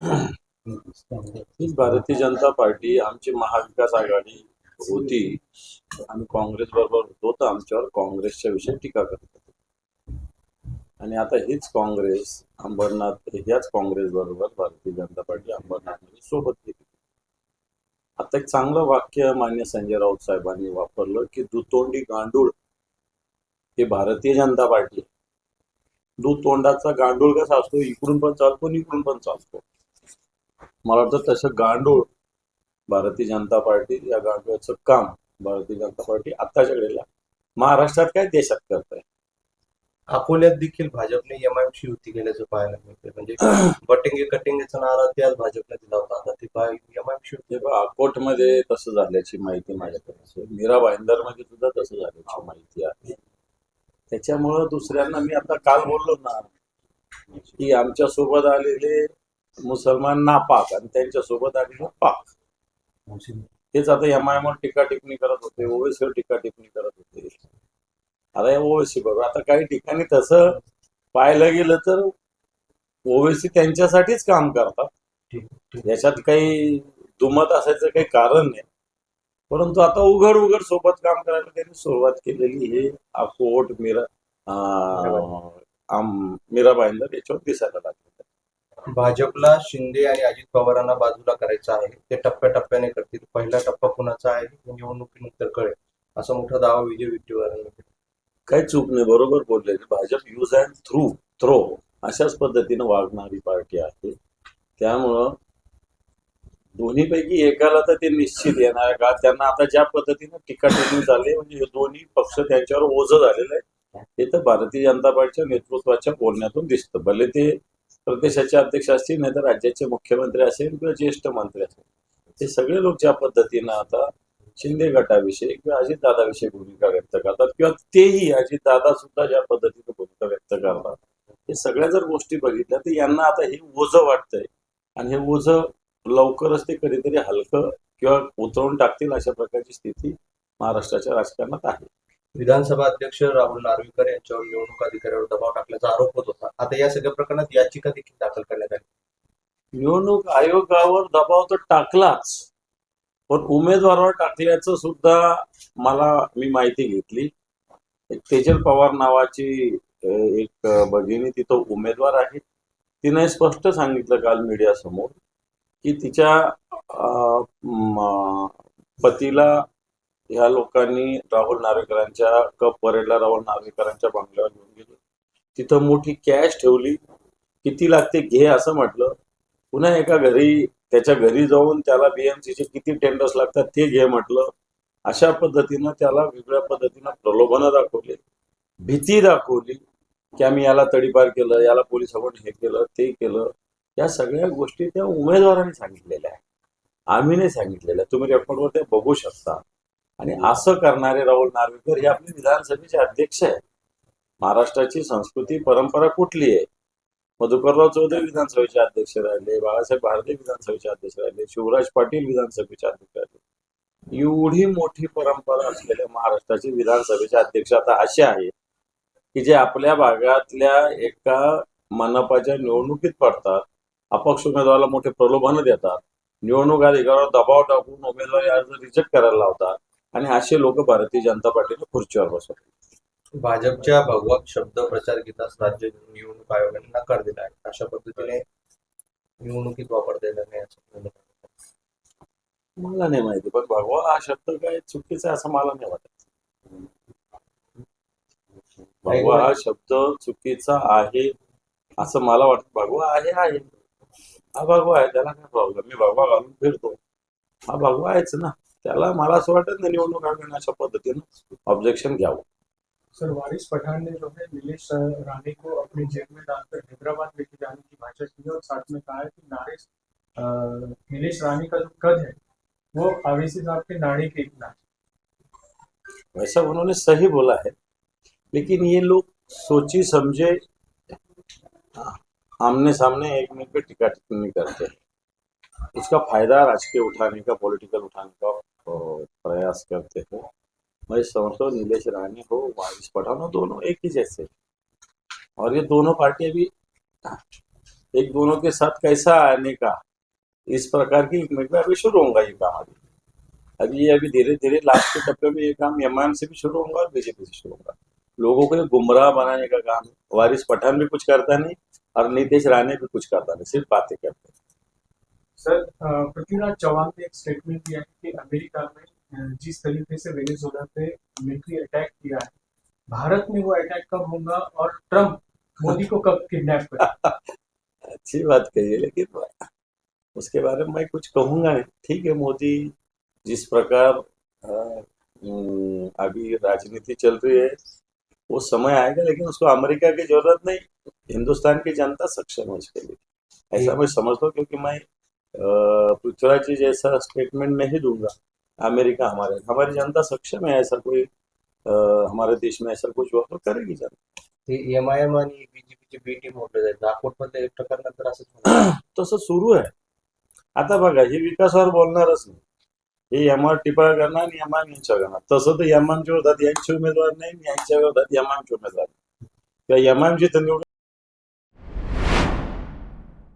ही Bharatiya Janata party आमची महाविकास आघाडी होती. आम्ही काँग्रेस बरोबर होतो तर आमच्यावर काँग्रेसच्या विषयी टीका करत होते. आणि आता हीच काँग्रेस अंबरनाथ ह्याच काँग्रेस बरोबर भारतीय जनता पार्टी अंबरनाथ सोबत गेली. आता एक चांगलं वाक्य मान्य संजय राऊत साहेबांनी वापरलं की दुतोंडी गांडूळ हे भारतीय जनता पार्टी. दुतोंडाचा गांडूळ कसा असतो, इकडून पण चालतो आणि इकडून पण चालतो. मला वाटतं तसं गांडूळ भारतीय जनता पार्टी, या गांडूळाचं काम भारतीय जनता पार्टी आत्ताच्या घडीला महाराष्ट्रात काय देशात करत आहे. अकोल्यात देखील भाजपने एमआयएमशी युती केल्याचं पाहायला मिळते. म्हणजे बटेंगे कटेंगेचा नारा त्याच भाजपने दिला होता. आता ते एमआयएमशी ते अकोटमध्ये तसं झाल्याची माहिती माझ्याकडे आहे. मीरा भाईंदरमध्ये सुद्धा तसं झाल्याची माहिती आहे. त्याच्यामुळं दुसऱ्यांना मी आता काल बोललो ना की आमच्या सोबत आलेले मुसलमान नापाक आणि त्यांच्या सोबत आलेले पाक, तेच आता एमआयएमवर टीका टिप्पणी करत होते, ओवेसीवर टीका टिप्पणी करत होते. आता या ओवेसी बरोबर आता काही ठिकाणी तसं पाहायला गेलं तर ओवेसी त्यांच्यासाठीच काम करतात. याच्यात काही दुमत असायचं काही कारण नाही. परंतु आता उघड उघड सोबत काम करायला त्यांनी सुरुवात केलेली हे अकोट मीरा भाईंदर याच्यावर दिसायला लागले. भाजपला शिंदे आणि अजित पवारांना बाजूला करायचं आहे. ते टप्प्याटप्प्याने करतील. पहिला टप्पा कुणाचा आहे निवडणुकीनंतर कळेल, असा मोठा दावा विजय विट्टीवारांनी केला. काही चूक नाही, बरोबर बोलले. भाजप यूज अँड थ्रो अशाच पद्धतीनं वागणारी पार्टी आहे. त्यामुळं दोन्हीपैकी एकाला तर ते निश्चित येणार का. त्यांना आता ज्या पद्धतीनं टीका टिप्पणी झाली म्हणजे हे दोन्ही पक्ष त्यांच्यावर ओझं झालेलं आहे, हे तर भारतीय जनता पार्टीच्या नेतृत्वाच्या बोलण्यातून दिसतं. भले ते प्रदेशाचे अध्यक्ष असतील, नाही तर राज्याचे मुख्यमंत्री असेल किंवा ज्येष्ठ मंत्री असेल, ते सगळे लोक ज्या पद्धतीनं आता शिंदे गटाविषयी किंवा अजितदादाविषयी भूमिका व्यक्त करतात किंवा तेही अजितदादा सुद्धा ज्या पद्धतीने भूमिका व्यक्त करतात, हे सगळ्या जर गोष्टी बघितल्या तर यांना आता हे ओझं वाटतंय आणि हे ओझं लवकरच ते कधीतरी हलकं किंवा उतरवून टाकतील अशा प्रकारची स्थिती महाराष्ट्राच्या राजकारणात आहे. विधानसभा अध्यक्ष राहुल नार्वेकर यांच्यावर निवडणूक अधिकाऱ्यावर दबाव टाकल्याचा आरोप होत होता. आता या सगळ्या प्रकरणात याचिका देखील दाखल करण्यात आली. निवडणूक आयोगावर दबाव तर टाकलाच, पण उमेदवारावर टाकल्याचं सुद्धा मी माहिती घेतली. एक तेजल पवार नावाची एक भगिनी तिथं उमेदवार आहे. तिने स्पष्ट सांगितलं काल मीडियासमोर की तिच्या पतीला ह्या लोकांनी राहुल नार्वेकरांच्या कप परेडला राहुल नार्वेकरांच्या बंगल्यावर घेऊन गेले. तिथं मोठी कॅश ठेवली, किती लागते घे असं म्हटलं. पुन्हा एका त्याच्या घरी जाऊन त्याला बीएमसीचे किती टेंडर्स लागतात ते घे म्हटलं. अशा पद्धतीनं त्याला वेगळ्या पद्धतीनं प्रलोभनं दाखवली, भीती दाखवली की आम्ही याला तडीपार केलं, याला पोलिसांकडून हे केलं ते केलं. या सगळ्या गोष्टी त्या उमेदवारांनी सांगितलेल्या आहे, आम्ही नाही सांगितलेल्या. तुम्ही रेकॉर्डवर ते बघू शकता. आणि असं करणारे राहुल नार्वेकर हे आपले विधानसभेचे अध्यक्ष आहेत. महाराष्ट्राची संस्कृती परंपरा कुठली आहे? मधुकरराव चौधरी विधानसभेचे अध्यक्ष राहिले, बाळासाहेब भारदे विधानसभेचे अध्यक्ष राहिले, शिवराज पाटील विधानसभेचे अध्यक्ष राहिले. एवढी मोठी परंपरा असलेल्या महाराष्ट्राचे विधानसभेचे अध्यक्ष आता असे आहेत की जे आपल्या भागातल्या एका मनपाच्या निवडणुकीत पडतात, अपक्ष उमेदवाराला मोठे प्रलोभन देतात, निवडणूक अधिकाऱ्यावर दबाव टाकून उमेदवारी अर्ज रिजेक्ट करायला लावतात आणि असे लोक भारतीय जनता पार्टीने खुर्चीवर बसवतात. भाजपच्या भगवा शब्द प्रचार गीतास राज्य निवडणूक आयोगाने नकार दिला आहे. अशा पद्धतीने निवडणुकीत वापरता येणार नाही असं मला नाही माहिती, पण भगवा हा शब्द काय चुकीचा आहे असं मला नाही वाटत. भगवा हा शब्द चुकीचा आहे असं मला वाटतं. भगवा आहे हा भगवा आहे, त्याला काय प्रॉब्लेम. मी भगवा घालून फिरतो, हा भगवा आहेच ना. त्याला मला असं वाटत नाही निवडणूक आयोगाने अशा पद्धतीनं ऑब्जेक्शन घ्यावं. सर, वारिस पठान ने जो है नीलेश राणे को अपनी जेब में डालकर हैदराबाद लेके जाने की भाषा की और साथ में कहा है कि नीलेश राणे का जो कद है वो आवेशी साहब के नाड़े के इतना है. वैसा उन्होंने सही बोला है, लेकिन ये लोग सोची समझे आमने सामने एक मिनट पे टिका टिप्पणी करते हैं, उसका फायदा राजकीय उठाने का, पॉलिटिकल उठाने का प्रयास करते हैं. मैं समझता हूँ नीलेश राणे हो, वारिस पठान हो, दोनों एक ही जैसे. और ये दोनों पार्टी अभी एक दोनों के साथ कैसा आने का, इस प्रकार की मैं अभी शुरू होगा ये काम। अभी धीरे धीरे लास्ट के टप्पे में ये काम एमआईएम से भी शुरू होगा और बीजेपी से शुरू होगा। लोगों को गुमराह बनाने का काम है। वारिस पठान भी कुछ करता नहीं और नीतीश राणे भी कुछ करता नहीं, सिर्फ बातें करते हैं। सर, पृथ्वीराज चौहान ने एक स्टेटमेंट दिया है कि अमेरिका में जिस तरीके से वेनेजुएला पे मिलिट्री अटैक किया है, भारत में वो अटैक कब होगा और ट्रम्प मोदी को कब किडनैप करेगा? अच्छी बात कही है, लेकिन उसके बारे में मैं कुछ कहूंगा नहीं। ठीक है, मोदी जिस प्रकार अभी राजनीति चल रही है वो समय आएगा, लेकिन उसको अमेरिका की जरूरत नहीं, हिंदुस्तान की जनता सक्षम है इसके लिए, ऐसा मैं समझता हूँ। क्योंकि मैं पृथ्वीराज जी जैसा स्टेटमेंट नहीं दूंगा। अमेरिका हमारी जनता सक्षम है, ऐसा कोई हमारे देश में ऐसा कुछ हुआ तो करेगी जनता। ते एमआयएम आणि बीजेपीची बी टीम होते जाईल, नागपूरमध्ये एक प्रकार असंच होणार. तसं सुरू आहे आता बघा, हे विकासावर बोलणारच नाही, हे एमआर टिपा करणार आणि एमआर यांच्या करणार. तसं तर एमआरचे होतात यांचे उमेदवार नाही, यांच्या होतात एमआरचे उमेदवार, किंवा एमआरचे तर निवडून